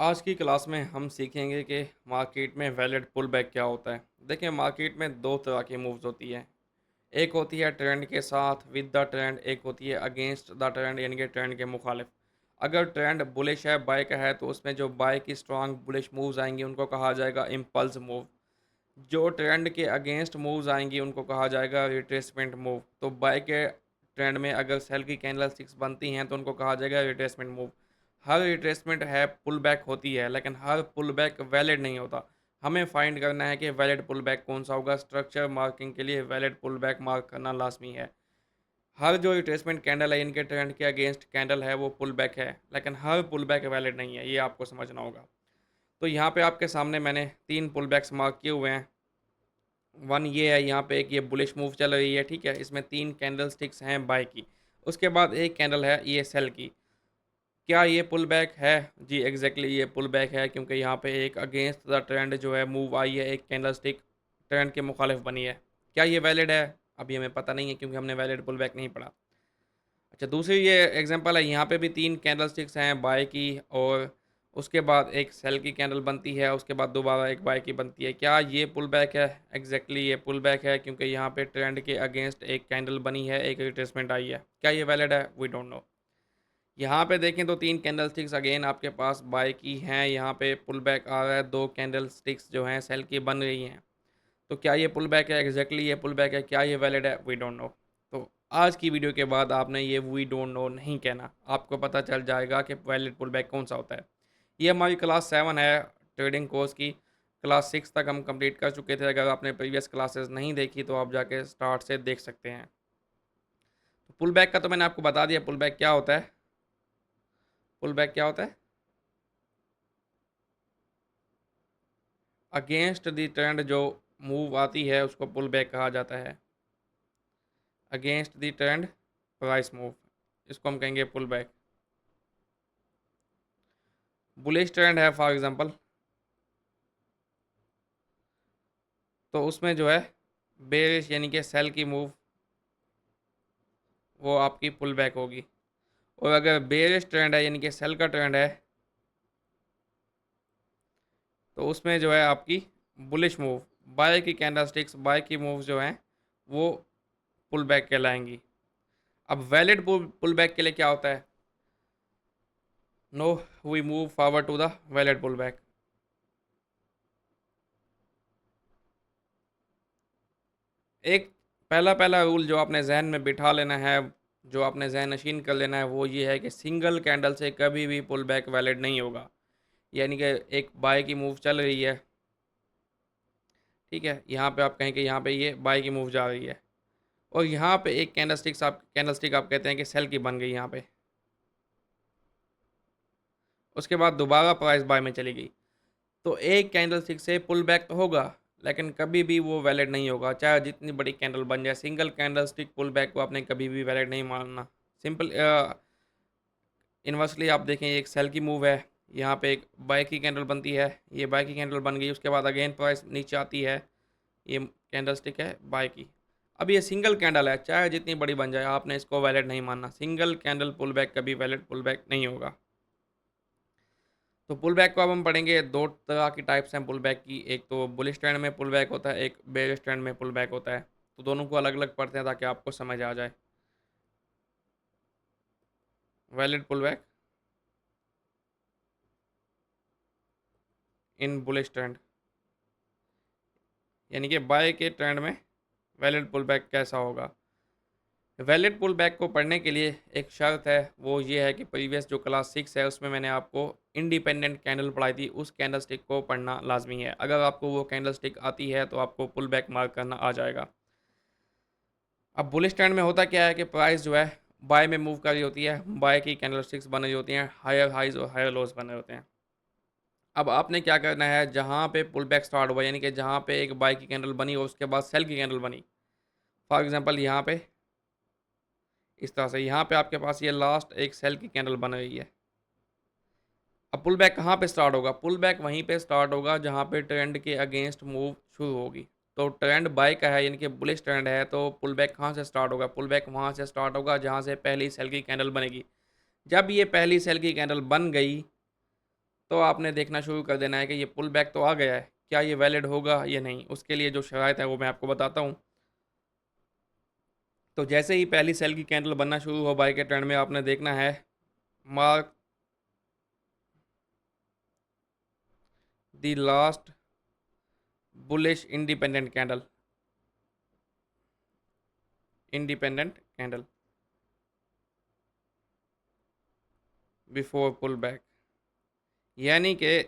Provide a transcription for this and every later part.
आज की क्लास में हम सीखेंगे कि मार्केट में वैलिड पुल बैक क्या होता है। देखिए, मार्केट में दो तरह की मूव्स होती है। एक होती है ट्रेंड के साथ विद द ट्रेंड, एक होती है अगेंस्ट द ट्रेंड यानी कि ट्रेंड के मुखालिफ। अगर ट्रेंड बुलिश है, बाय का है, तो उसमें जो बाय की स्ट्रांग बुलिश मूव्स आएंगी उनको कहा जाएगा इम्पल्स मूव। जो ट्रेंड के अगेंस्ट मूव्स आएंगी उनको कहा जाएगा रिट्रेसमेंट मूव। तो बाय के ट्रेंड में अगर सेल की कैंडल स्टिक्स बनती हैं तो उनको कहा जाएगा रिट्रेसमेंट मूव। हर रिट्रेसमेंट है पुल बैक होती है, लेकिन हर पुल बैक वैलिड नहीं होता। हमें फाइंड करना है कि वैलिड पुल बैक कौन सा होगा। स्ट्रक्चर मार्किंग के लिए वैलिड पुल बैक मार्क करना लाजमी है। हर जो रिट्रेसमेंट कैंडल है, इनके ट्रेंड के अगेंस्ट कैंडल है, वो पुल बैक है, लेकिन हर पुल बैक वैलिड नहीं है, ये आपको समझना होगा। तो यहाँ पे आपके सामने मैंने तीन पुल बैक्स मार्क किए हुए हैं। वन ये है, यहाँ पे एक ये बुलिश मूव चल रही है, ठीक है, इसमें तीन कैंडल स्टिक्स हैं बाय की। उसके बाद एक कैंडल है ये सेल की। क्या ये पुल बैक है? जी एग्जैक्टली ये पुल बैक है, क्योंकि यहाँ पे एक अगेंस्ट द ट्रेंड जो है मूव आई है, एक कैंडल स्टिक ट्रेंड के मुखालिफ बनी है। क्या ये वैलिड है? अभी हमें पता नहीं है, क्योंकि हमने वैलिड पुल बैक नहीं पढ़ा। अच्छा, दूसरी ये एग्जांपल है, यहाँ पे भी तीन कैंडल स्टिक्स हैं बाय की, और उसके बाद एक सेल की कैंडल बनती है, उसके बाद दोबारा एक बाय की बनती है। क्या ये पुल बैक है? एग्जैक्टली ये पुल बैक है, क्योंकि यहाँ पे ट्रेंड के अगेंस्ट एक कैंडल बनी है, एक रिट्रेसमेंट आई है। क्या ये वैलिड है? We don't know. यहाँ पे देखें तो तीन कैंडल स्टिक्स अगेन आपके पास बाय की हैं, यहाँ पे पुल बैक आ रहा है, दो कैंडल स्टिक्स जो हैं सेल की बन रही हैं। तो क्या ये पुल बैक है? एग्जैक्टली ये पुल बैक है। क्या ये वैलिड है? We don't know. तो आज की वीडियो के बाद आपने ये वी डोंट नो नहीं कहना, आपको पता चल जाएगा कि वैलिड पुल बैक कौन सा होता है। ये हमारी क्लास 7 है ट्रेडिंग कोर्स की। क्लास 6 तक हम कंप्लीट कर चुके थे। अगर आपने प्रीवियस क्लासेस नहीं देखी तो आप जाके स्टार्ट से देख सकते हैं। तो पुल बैक का तो मैंने आपको बता दिया, पुल बैक क्या होता है। पुल बैक क्या होता है? अगेंस्ट द ट्रेंड जो मूव आती है उसको पुल बैक कहा जाता है। Against the trend price move, इसको हम कहेंगे पुल बैक। बुलिश ट्रेंड है फॉर एग्जांपल, तो उसमें जो है बेरिश यानी कि सेल की मूव, वो आपकी पुल बैक होगी। और अगर बेरिश ट्रेंड है यानी कि सेल का ट्रेंड है, तो उसमें जो है आपकी बुलिश मूव, बाय की कैंडलस्टिक्स, बाय की मूव जो हैं वो पुल बैक कहलाएंगी। अब वैलिड पुल बैक के लिए क्या होता है? No, we move forward to the valid pull back. एक पहला पहला रूल जो आपने जहन में बिठा लेना है, जो आपने जहन नशीन कर लेना है, वो ये है कि सिंगल कैंडल से कभी भी पुल बैक वैलिड नहीं होगा। यानी कि एक बाय की मूव चल रही है, ठीक है, यहाँ पे आप कहें कि यहाँ पे ये बाय की मूव जा रही है, और यहाँ पे एक कैंडल स्टिक आप कहते हैं कि सेल की बन गई यहाँ पे, उसके बाद दोबारा प्राइस बाय में चली गई। तो एक कैंडल स्टिक से पुल बैक तो होगा, लेकिन कभी भी वो वैलिड नहीं होगा, चाहे जितनी बड़ी कैंडल बन जाए। Single candlestick pull back को आपने कभी भी वैलिड नहीं मानना। सिंपल इन्वर्सली आप देखें, एक सेल की मूव है, यहाँ पे एक बाय की कैंडल बनती है, ये बाय की कैंडल बन गई, उसके बाद अगेन प्राइस नीचे आती है, ये कैंडल स्टिक है बाय की। अब ये सिंगल कैंडल है, चाहे जितनी बड़ी बन जाए, आपने इसको वैलिड नहीं मानना। सिंगल कैंडल पुल बैक कभी वैलिड पुल बैक नहीं होगा। तो पुल बैक को अब हम पढ़ेंगे। दो तरह की टाइप्स हैं पुल बैक की, एक तो बुलिश ट्रेंड में पुल बैक होता है, एक बेरिश ट्रेंड में पुल बैक होता है। तो दोनों को अलग अलग पढ़ते हैं ताकि आपको समझ आ जाए। Valid pull back in bullish trend, यानी कि बाय के ट्रेंड में वैलिड पुल बैक कैसा होगा। वैलिड पुल बैक को पढ़ने के लिए एक शर्त है, वो ये है कि प्रीवियस जो क्लास 6 है उसमें मैंने आपको इंडिपेंडेंट कैंडल पढ़ाई थी, उस कैंडल स्टिक को पढ़ना लाजमी है। अगर आपको वो कैंडल स्टिक आती है तो आपको पुल बैक मार्क करना आ जाएगा। अब बुलिश ट्रेंड में होता क्या है कि प्राइस जो है बाय में मूव कर रही होती है, बाय की कैंडल स्टिक्स बन रही होती हैं, हायर हाइज और हायर लोज बन रहे होते हैं। अब आपने क्या करना है, जहाँ पे पुल बैक स्टार्ट हुआ, यानी कि जहाँ पे एक बाय की कैंडल बनी और उसके बाद सेल की कैंडल बनी, फॉर एग्जांपल यहाँ पे इस तरह से, यहाँ पे आपके पास ये लास्ट एक सेल की कैंडल बन रही है। अब पुल बैक कहाँ पे स्टार्ट होगा? पुल बैक वहीं पे स्टार्ट होगा जहाँ पे ट्रेंड के अगेंस्ट मूव शुरू होगी। तो ट्रेंड बाय का है, यानी कि बुलिश ट्रेंड है, तो पुल बैक कहाँ से स्टार्ट होगा? पुल बैक वहाँ से स्टार्ट होगा जहाँ से पहली सेल की कैंडल बनेगी। जब ये पहली सेल की कैंडल बन गई, तो आपने देखना शुरू कर देना है कि ये पुल बैक तो आ गया है, क्या ये वैलिड होगा या नहीं। उसके लिए जो शराइत है वो मैं आपको बताता हूँ। तो जैसे ही पहली सेल की कैंडल बनना शुरू हो बाई के ट्रेंड में, आपने देखना है mark the last bullish independent candle before pull back, यानी कि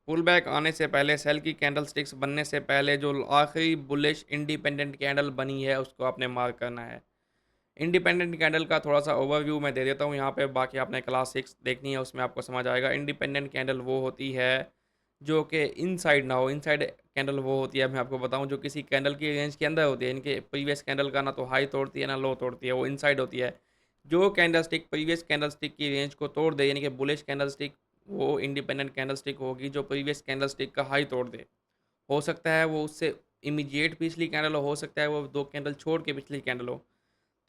पुल बैक आने से पहले, सेल की कैंडल स्टिक्स बनने से पहले जो आखिरी बुलिश इंडिपेंडेंट कैंडल बनी है उसको आपने मार्क करना है। इंडिपेंडेंट कैंडल का थोड़ा सा ओवरव्यू मैं दे देता हूँ यहाँ पे, बाकी आपने क्लास 6 देखनी है उसमें आपको समझ आएगा। इंडिपेंडेंट कैंडल वो होती है जो कि इनसाइड ना हो। इनसाइड कैंडल वो होती है, मैं आपको बताऊँ, जो किसी कैंडल की रेंज के अंदर होती है। इनके प्रीवियस कैंडल का ना तो हाई तोड़ती है ना लो तोड़ती है, वो इनसाइड होती है। जो candle stick previous candle stick की रेंज को तोड़ दे, यानी कि बुलिश कैंडल स्टिक, वो इंडिपेंडेंट कैंडल स्टिक होगी जो प्रीवियस कैंडल स्टिक का हाई तोड़ दे। हो सकता है वो उससे इमीडिएट पिछली कैंडल हो सकता है वो दो कैंडल छोड़ के पिछली कैंडल हो।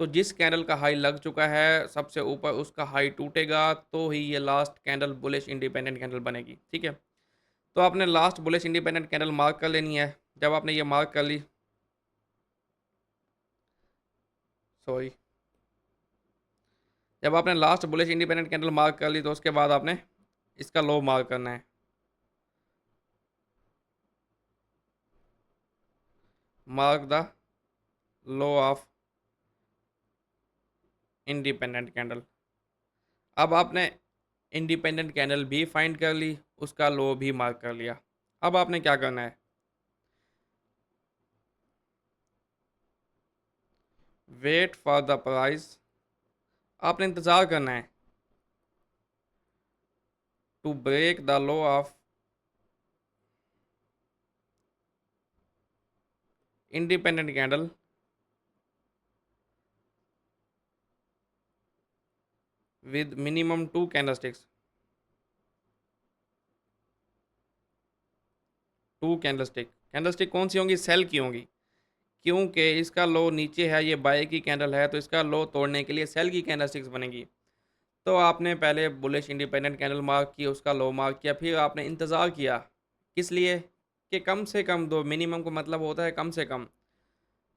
तो जिस कैंडल का हाई लग चुका है सबसे ऊपर, उसका हाई टूटेगा तो ही ये last candle bullish independent candle बनेगी। ठीक है, तो आपने last bullish independent candle mark कर लेनी है। जब आपने ये मार्क कर ली, सॉरी, जब आपने last bullish independent candle mark कर ली तो उसके बाद आपने इसका लो मार्क करना है। Mark the low of independent candle. अब आपने इंडिपेंडेंट कैंडल भी फाइंड कर ली, उसका लो भी मार्क कर लिया। अब आपने क्या करना है, वेट फॉर द प्राइस, आपने इंतज़ार करना है to break the low of independent candle with minimum two candlesticks. Two candlestick, candlestick कौन सी होंगी, सेल की होंगी, क्योंकि इसका लो नीचे है, ये बाय की कैंडल है, तो इसका लो तोड़ने के लिए सेल की कैंडलस्टिक्स बनेगी। तो आपने पहले बुलिश इंडिपेंडेंट कैंडल मार्क की, उसका लो मार्क किया, फिर आपने इंतज़ार किया, किस लिए, कि कम से कम दो, मिनिमम को मतलब होता है कम से कम,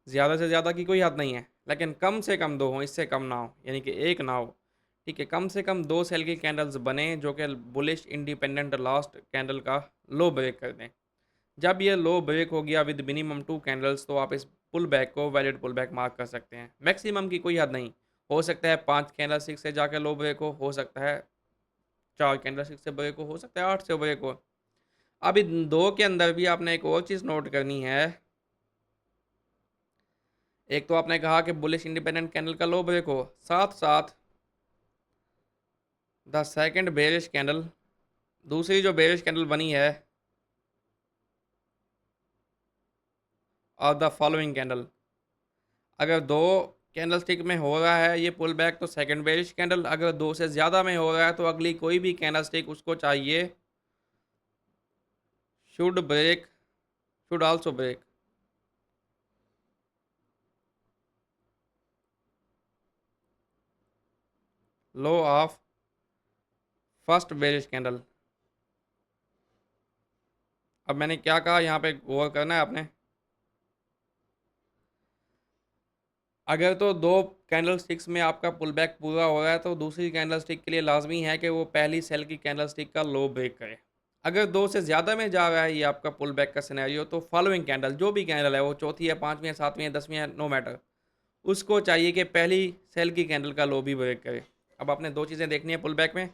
ज़्यादा से ज़्यादा की कोई हद नहीं है, लेकिन कम से कम दो हों, इससे कम ना हो, यानी कि एक ना हो। ठीक है, कम से कम दो सेल की कैंडल्स बने जो कि बुलिश इंडिपेंडेंट लास्ट कैंडल का लो ब्रेक कर दें। जब ये लो ब्रेक हो गया विद मिनिमम टू कैंडल्स, तो आप इस पुल बैक को वैलिड पुल बैक मार्क कर सकते हैं। मैक्सिमम की कोई हद नहीं, हो सकता है 5 कैंडल स्टिक से जाकर लो ब्रेक हो सकता है 4 कैंडल स्टिक से ब्रेक हो सकता है 8 से ब्रेक हो। अब इन दो के अंदर भी आपने एक और चीज़ नोट करनी है। एक तो आपने कहा कि बुलिश इंडिपेंडेंट कैंडल का लो ब्रेक हो, साथ साथ द सेकंड बेरिश कैंडल, दूसरी जो बेरिश कैंडल बनी है, और द फॉलोइंग कैंडल, अगर दो कैंडल स्टिक में हो रहा है ये पुल बैक तो सेकंड बेरिश कैंडल, अगर दो से ज़्यादा में हो रहा है तो अगली कोई भी कैंडल स्टिक उसको चाहिए should break, should also break low of first bearish candle. अब मैंने क्या कहा, यहाँ पे गौर करना है आपने। अगर तो दो कैंडल स्टिक्स में आपका पुल बैक पूरा हो रहा है तो दूसरी कैंडल स्टिक के लिए लाजमी है कि वो पहली सेल की कैंडल स्टिक का लो ब्रेक करे। अगर दो से ज़्यादा में जा रहा है ये आपका पुल बैक का सिनेरियो, तो फॉलोइंग कैंडल, जो भी कैंडल है, वो चौथी है, पाँचवीं है, सातवीं है, 10वीं है, नो मैटर, उसको चाहिए कि पहली सेल की कैंडल का लो भी ब्रेक करे। अब आपने दो चीज़ें देखनी है पुल बैक में,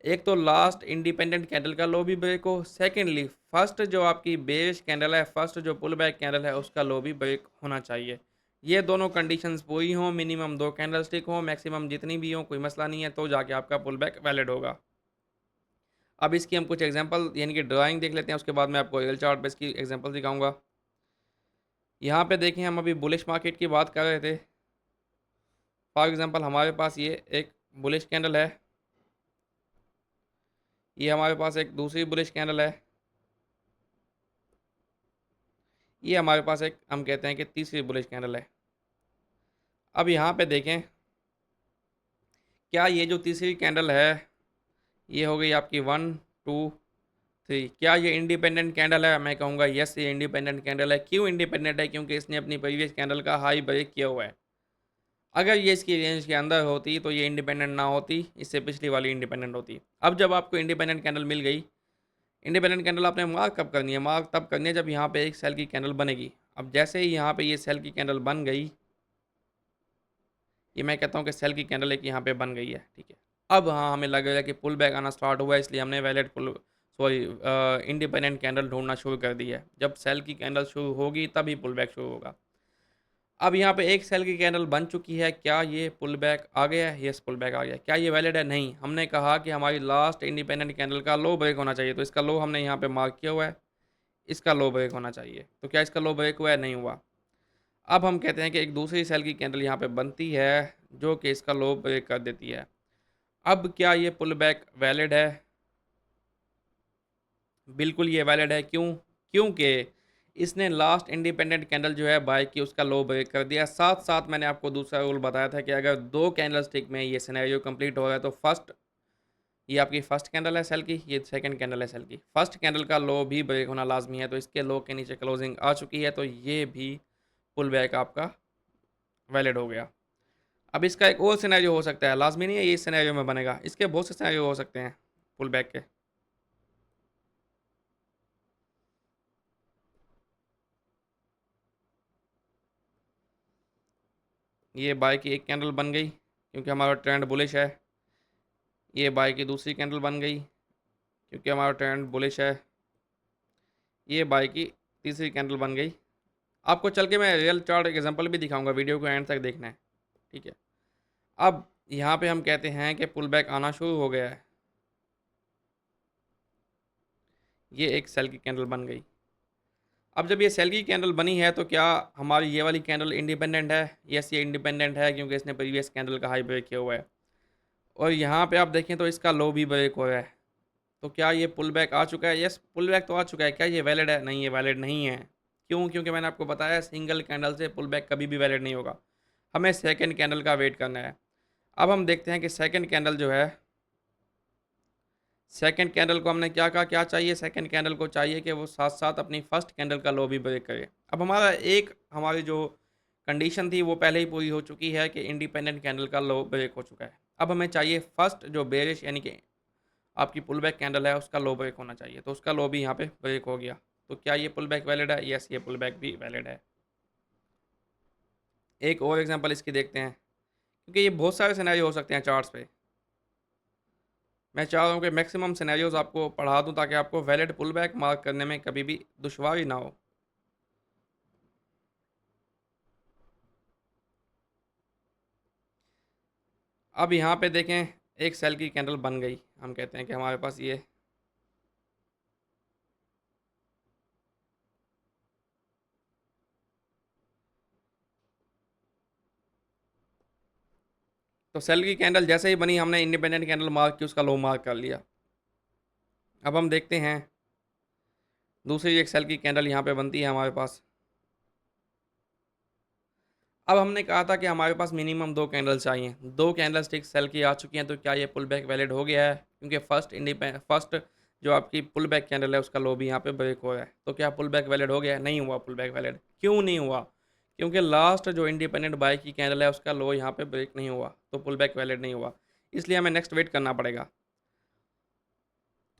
एक तो लास्ट इंडिपेंडेंट कैंडल का लो भी ब्रेक हो, सेकेंडली फर्स्ट जो आपकी बेरिश कैंडल है, फर्स्ट जो पुल बैक कैंडल है उसका लो भी ब्रेक होना चाहिए। ये दोनों कंडीशंस पूरी हों, मिनिमम दो कैंडल स्टिक हों, मैक्सिमम जितनी भी हों, कोई मसला नहीं है, तो जाके आपका पुल बैक वैलिड होगा। अब इसकी हम कुछ एग्जांपल यानी कि ड्राइंग देख लेते हैं, उसके बाद मैं आपको रियल चार्ट पे इसकी एग्जांपल दिखाऊंगा। यहाँ पे देखें, हम अभी बुलिश मार्केट की बात कर रहे थे। फॉर एग्जांपल हमारे पास ये एक बुलिश कैंडल है, ये हमारे पास एक दूसरी बुलिश कैंडल है, ये हमारे पास एक, हम कहते हैं कि तीसरी बुलिश कैंडल है। अब यहाँ पे देखें, क्या ये जो तीसरी कैंडल है ये हो गई आपकी 1 2, 3। क्या ये इंडिपेंडेंट कैंडल है? मैं कहूँगा यस, ये इंडिपेंडेंट कैंडल है। क्यों इंडिपेंडेंट है? क्योंकि इसने अपनी प्रीवियस कैंडल का हाई ब्रेक किया हुआ है। अगर ये इसकी रेंज के अंदर होती तो ये इंडिपेंडेंट ना होती, इससे पिछली वाली इंडिपेंडेंट होती। अब जब आपको इंडिपेंडेंट कैंडल मिल गई, इंडिपेंडेंट कैंडल आपने मार्क कब करनी है? मार्क तब करनी है जब यहाँ पे एक सेल की कैंडल बनेगी। अब जैसे ही यहाँ पे ये सेल की कैंडल बन गई, ये मैं कहता हूँ कि सेल की कैंडल एक यहाँ पे बन गई है, ठीक है। अब हाँ, हमें लगेगा कि पुल बैक आना स्टार्ट हुआ है, इसलिए हमने वैलिड पुल सॉरी इंडिपेंडेंट कैंडल ढूंढना शुरू कर दिया है। जब सेल की कैंडल शुरू होगी तभी पुल बैक शुरू होगा। अब यहाँ पे एक सेल की कैंडल बन चुकी है, क्या ये पुल बैक आ गया है? यस, पुल बैक आ गया। क्या ये वैलिड है? नहीं। हमने कहा कि हमारी लास्ट इंडिपेंडेंट कैंडल का लो ब्रेक होना चाहिए, तो इसका लो हमने यहाँ पे मार्क किया हुआ है, इसका लो ब्रेक होना चाहिए। तो क्या इसका लो ब्रेक हुआ है? नहीं हुआ। अब हम कहते हैं कि एक दूसरी सेल की कैंडल यहाँ पे बनती है जो कि इसका लो ब्रेक कर देती है। अब क्या ये पुल बैक वैलिड है? बिल्कुल ये वैलिड है। क्यों? क्योंकि इसने लास्ट इंडिपेंडेंट कैंडल जो है बाय की, उसका लो ब्रेक कर दिया। साथ साथ मैंने आपको दूसरा रूल बताया था कि अगर दो कैंडल स्टिक में ये सिनेरियो कंप्लीट हो रहा है तो फर्स्ट, ये आपकी फर्स्ट कैंडल है सेल की, ये सेकंड कैंडल है सेल की, फर्स्ट कैंडल का लो भी ब्रेक होना लाजमी है। तो इसके लो के नीचे क्लोजिंग आ चुकी है, तो ये भी पुल बैक आपका वैलिड हो गया। अब इसका एक और सिनेरियो हो सकता है, लाजमी नहीं है ये इस सिनेरियो में बनेगा, इसके बहुत से सिनेरियो हो सकते हैं पुल बैक के। ये बाय की एक कैंडल बन गई क्योंकि हमारा ट्रेंड बुलिश है। ये बाय की दूसरी कैंडल बन गई क्योंकि हमारा ट्रेंड बुलिश है। ये बाय की तीसरी कैंडल बन गई। आपको चल के मैं रियल चार्ट एग्जांपल भी दिखाऊंगा, वीडियो को एंड तक देखना है, ठीक है। अब यहाँ पे हम कहते हैं कि पुल बैक आना शुरू हो गया है। ये एक सेल की कैंडल बन गई। अब जब ये सेल की कैंडल बनी है तो क्या हमारी ये वाली कैंडल इंडिपेंडेंट है? यस, ये इंडिपेंडेंट है क्योंकि इसने प्रीवियस कैंडल का हाई ब्रेक किया हुआ है। और यहाँ पे आप देखें तो इसका लो भी ब्रेक हो रहा है। तो क्या ये पुल बैक आ चुका है? यस, पुल बैक तो आ चुका है। क्या ये वैलिड है? नहीं, ये वैलिड नहीं है। क्यों? क्योंकि मैंने आपको बताया सिंगल कैंडल से पुल बैक कभी भी वैलिड नहीं होगा, हमें सेकंड कैंडल का वेट करना है। अब हम देखते हैं कि सेकंड कैंडल जो है, सेकंड कैंडल को हमने क्या कहा, क्या चाहिए? सेकंड कैंडल को चाहिए कि वो साथ साथ अपनी फर्स्ट कैंडल का लो भी ब्रेक करे। अब हमारी जो कंडीशन थी वो पहले ही पूरी हो चुकी है कि इंडिपेंडेंट कैंडल का लो ब्रेक हो चुका है। अब हमें चाहिए फर्स्ट जो बेरिश यानी कि आपकी पुल बैक कैंडल है उसका लो ब्रेक होना चाहिए, तो उसका लो भी यहाँ पे ब्रेक हो गया। तो क्या ये पुल बैक वैलिड है? यस, ये पुल बैक भी वैलिड है। एक और एग्जांपल इसकी देखते हैं, क्योंकि ये बहुत सारे सिनेरियो हो सकते हैं चार्ट्स पे। मैं चाह रहा हूँ कि मैक्सिमम सिनेरियोज आपको पढ़ा दूँ ताकि आपको वैलिड पुल बैक मार्क करने में कभी भी दुश्वारी ना हो। अब यहाँ पे देखें, एक सेल की कैंडल बन गई। हम कहते हैं कि हमारे पास ये तो सेल की कैंडल जैसे ही बनी हमने इंडिपेंडेंट कैंडल मार्क की, उसका लो मार्क कर लिया। अब हम देखते हैं दूसरी एक सेल की कैंडल यहाँ पे बनती है हमारे पास। अब हमने कहा था कि हमारे पास मिनिमम दो कैंडल चाहिए, दो कैंडल स्टिक सेल की आ चुकी हैं। तो क्या ये पुल बैक वैलिड हो गया है? क्योंकि फर्स्ट जो आपकी पुल बैक कैंडल है उसका लो भी यहाँ पे ब्रेक हो रहा है। तो क्या पुल बैक वैलिड हो गया? नहीं हुआ पुल बैक वैलिड। क्यों नहीं हुआ? क्योंकि लास्ट जो इंडिपेंडेंट बाय की कैंडल है उसका लो यहाँ पे ब्रेक नहीं हुआ, तो पुल बैक वैलिड नहीं हुआ। इसलिए हमें नेक्स्ट वेट करना पड़ेगा।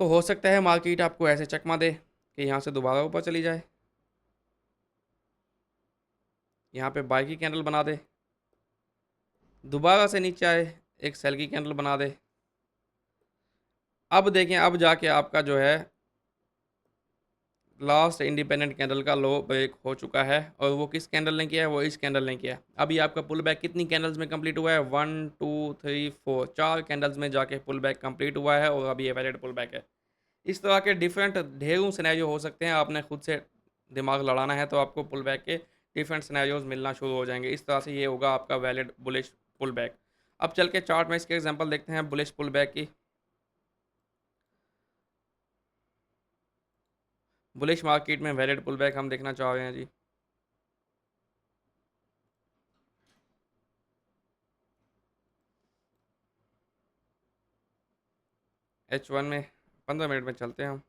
तो हो सकता है मार्केट आपको ऐसे चकमा दे कि यहाँ से दोबारा ऊपर चली जाए, यहाँ पे बाय की कैंडल बना दे, दोबारा से नीचे आए, एक सेल की कैंडल बना दे। अब देखें, अब जाके आपका जो है लास्ट इंडिपेंडेंट कैंडल का लो ब्रेक हो चुका है, और वो किस कैंडल ने किया है? वो इस कैंडल ने किया है। अभी आपका पुल बैक कितनी कैंडल्स में कंप्लीट हुआ है? 1 2 3 4, चार कैंडल्स में जाके पुल बैक कंप्लीट हुआ है, और अभी ये वैलिड पुल बैक है। इस तरह के डिफरेंट ढेरों सिनेरियो हो सकते हैं, आपने खुद से दिमाग लड़ाना है तो आपको पुल बैक के डिफरेंट सिनेरियोज मिलना शुरू हो जाएंगे। इस तरह से ये होगा आपका वैलिड बुलिश पुल बैक। अब चल के चार्ट में इसके एग्जांपल देखते हैं बुलिश पुल बैक की। बुलिश मार्केट में वैलिड पुल बैक हम देखना चाह रहे हैं जी। H1 में 15 मिनट में चलते हैं हम।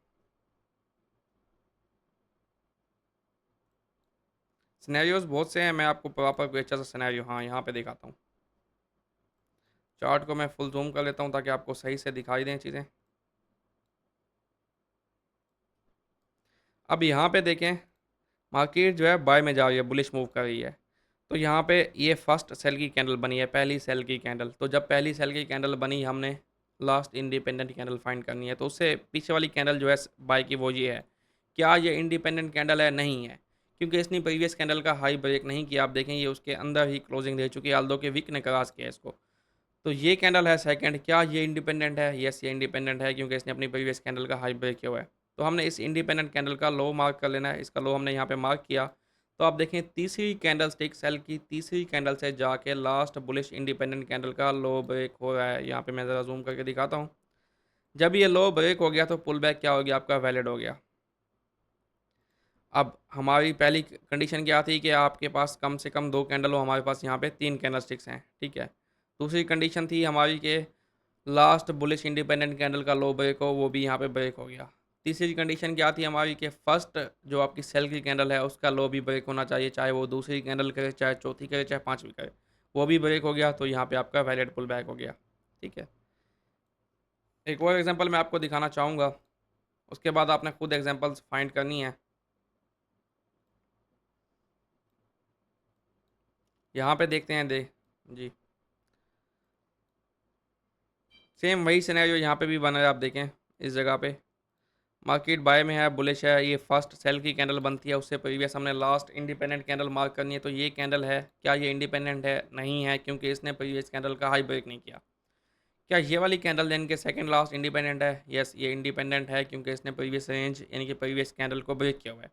सिनेरियोज बहुत से हैं, मैं आपको प्रॉपर कोई अच्छा सा सिनेरियो हाँ यहाँ पे दिखाता हूँ। चार्ट को मैं फुल जूम कर लेता हूँ ताकि आपको सही से दिखाई दें चीज़ें। अब यहाँ पे देखें, मार्केट जो है बाय में जा रही है, बुलिश मूव कर रही है। तो यहाँ पे ये फर्स्ट सेल की कैंडल बनी है, पहली सेल की कैंडल। तो जब पहली सेल की कैंडल बनी, हमने लास्ट इंडिपेंडेंट कैंडल फाइंड करनी है। तो उससे पीछे वाली कैंडल जो है बाय की, वो ये है। क्या ये इंडिपेंडेंट कैंडल है? नहीं है, क्योंकि इसने प्रीवियस कैंडल का हाई ब्रेक नहीं किया। आप देखें ये उसके अंदर ही क्लोजिंग दे चुकी है, आल्दो के वीक ने क्रॉस किया इसको। तो ये कैंडल है सेकंड। क्या ये इंडिपेंडेंट है? यस, ये इंडिपेंडेंट है, क्योंकि इसने अपनी प्रीवियस कैंडल का हाई ब्रेक किया हुआ है। तो हमने इस इंडिपेंडेंट कैंडल का लो मार्क कर लेना है। इसका लो हमने यहाँ पे मार्क किया। तो आप देखें तीसरी कैंडल स्टिक सेल की तीसरी कैंडल से जाके लास्ट बुलिश इंडिपेंडेंट कैंडल का लो ब्रेक हो रहा है। यहाँ पे मैं ज़रा जूम करके दिखाता हूँ। जब ये लो ब्रेक हो गया तो पुल बैक क्या हो गया आपका? वैलिड हो गया। अब हमारी पहली कंडीशन क्या थी कि आपके पास कम से कम 2 कैंडल हो, हमारे पास यहाँ पे 3 कैंडल स्टिक्स हैं, ठीक है। दूसरी कंडीशन थी हमारी कि लास्ट बुलिश इंडिपेंडेंट कैंडल का लो ब्रेक हो, वो भी यहाँ पे ब्रेक हो गया। तीसरी कंडीशन क्या थी हमारी कि फर्स्ट जो आपकी सेल की कैंडल है उसका लो भी ब्रेक होना चाहिए, चाहे वो दूसरी कैंडल करे, चाहे चौथी करे, चाहे पांचवी करे। वो भी ब्रेक हो गया, तो यहाँ पे आपका वैलिड पुल बैक हो गया, ठीक है। एक और एग्जांपल मैं आपको दिखाना चाहूँगा, उसके बाद आपने खुद एग्जांपल्स फाइंड करनी है। यहाँ पे देखते हैं, जी, सेम वही सिनेरियो यहाँ पे भी बना है। आप देखें इस जगह पे मार्केट बाय में है, बुलिश है। ये फर्स्ट सेल की कैंडल बनती है, उससे प्रीवियस हमने लास्ट इंडिपेंडेंट कैंडल मार्क करनी है। तो ये कैंडल है, क्या ये इंडिपेंडेंट है? नहीं है, क्योंकि इसने प्रीवियस कैंडल का हाई ब्रेक नहीं किया। क्या ये वाली कैंडल यानी कि सेकंड लास्ट इंडिपेंडेंट है? यस, ये इंडिपेंडेंट है, क्योंकि इसने प्रीवियस रेंज यानी कि प्रीवियस कैंडल को ब्रेक किया हुआ है।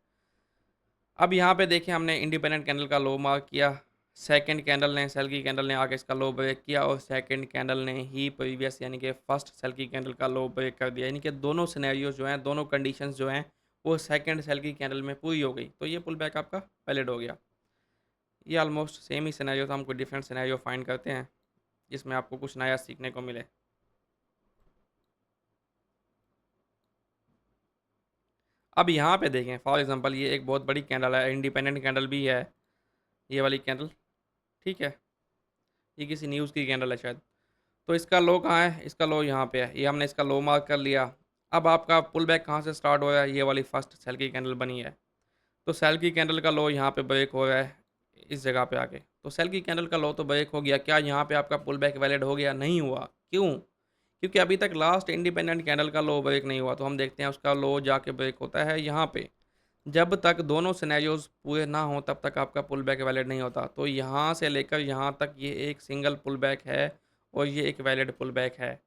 अब यहाँ पे देखें, हमने इंडिपेंडेंट कैंडल का लो मार्क किया। सेकंड कैंडल ने, सेल की कैंडल ने आके इसका लो ब्रेक किया, और सेकंड कैंडल ने ही प्रीवियस यानी कि फर्स्ट सेल की कैंडल का लो ब्रेक कर दिया। यानी कि दोनों सिनेरियो जो हैं, दोनों कंडीशंस जो हैं, वो सेकंड सेल की कैंडल में पूरी हो गई। तो ये पुल बैक आपका वैलिड हो गया। ये ऑलमोस्ट सेम ही सिनेरियो था, हम कोई डिफरेंट सिनेरियो फाइंड करते हैं जिसमें आपको कुछ नया सीखने को मिले। अब यहाँ पे देखें, फॉर एग्जांपल ये एक बहुत बड़ी कैंडल है, इंडिपेंडेंट कैंडल भी है ये वाली कैंडल, ठीक है। ये किसी न्यूज़ की कैंडल है शायद। तो इसका लो कहाँ है? इसका लो यहाँ पे है, ये हमने इसका लो मार्क कर लिया। अब आपका पुल बैक कहाँ से स्टार्ट हो रहा है? ये वाली फर्स्ट सेल की कैंडल बनी है, तो सेल की कैंडल का लो यहाँ पे ब्रेक हो रहा है इस जगह पे आके। तो सेल की कैंडल का लो तो ब्रेक हो गया, क्या यहाँ पे आपका पुल बैक वैलिड हो गया? नहीं हुआ। क्यों? क्योंकि अभी तक लास्ट इंडिपेंडेंट कैंडल का लो ब्रेक नहीं हुआ। तो हम देखते हैं उसका लो जाके ब्रेक होता है यहाँ पे। जब तक दोनों सिनेरियोज पूरे ना हो तब तक आपका पुल बैक वैलिड नहीं होता। तो यहाँ से लेकर यहाँ तक ये एक सिंगल पुल बैक है, और ये एक वैलिड पुल बैक है।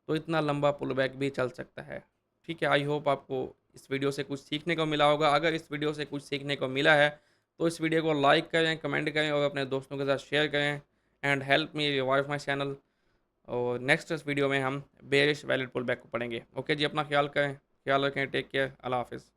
तो इतना लंबा पुल बैक भी चल सकता है, ठीक है। आई होप आपको इस वीडियो से कुछ सीखने को मिला होगा। अगर इस वीडियो से कुछ सीखने को मिला है तो इस वीडियो को लाइक करें, कमेंट करें, और अपने दोस्तों के साथ शेयर करें। And help me revive my channel. और नेक्स्ट इस वीडियो में हम बेरिश वैलिड पुल बैक को पढ़ेंगे। ओके जी, अपना ख्याल करें, ख्याल रखें, टेक केयर, अल्लाह हाफिज़।